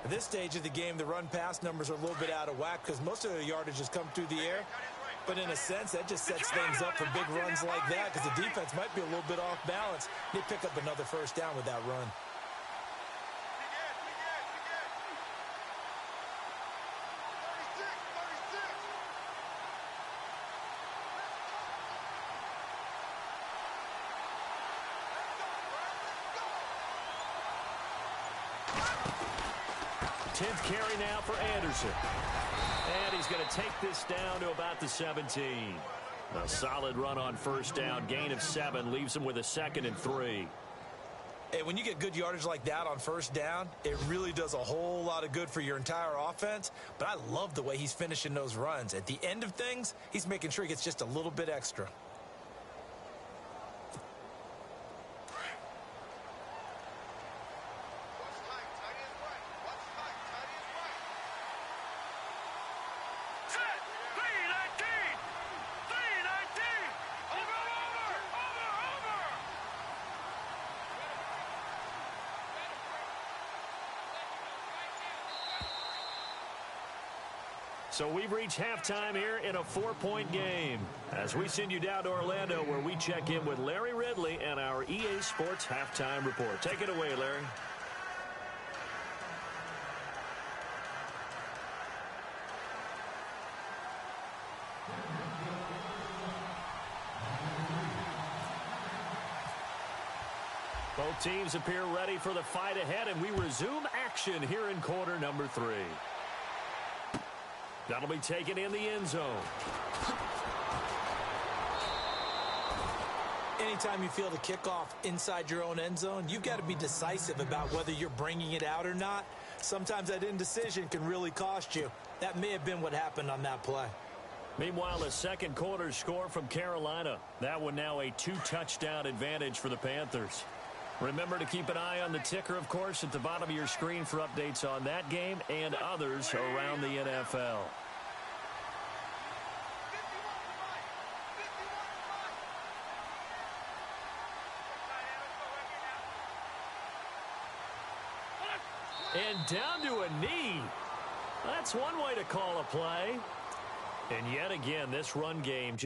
At this stage of the game, the run-pass numbers are a little bit out of whack because most of the yardage has come through the air. But in a sense, that just sets things up for big runs like that because the defense might be a little bit off balance. They pick up another first down with that run. Tenth carry now for Anderson. And he's going to take this down to about the 17. A solid run on first down. Gain of 7 leaves him with a 2nd and 3. Hey, when you get good yardage like that on first down, it really does a whole lot of good for your entire offense. But I love the way he's finishing those runs. At the end of things, he's making sure he gets just a little bit extra. So we've reached halftime here in a 4-point game as we send you down to Orlando where we check in with Larry Ridley and our EA Sports Halftime Report. Take it away, Larry. Both teams appear ready for the fight ahead, and we resume action here in quarter number 3. That'll be taken in the end zone. Anytime you feel the kickoff inside your own end zone, you've got to be decisive about whether you're bringing it out or not. Sometimes that indecision can really cost you. That may have been what happened on that play. Meanwhile, a second quarter score from Carolina. That one now a 2-touchdown advantage for the Panthers. Remember to keep an eye on the ticker, of course, at the bottom of your screen for updates on that game and others around the NFL. And down to a knee. That's one way to call a play. And yet again, this run game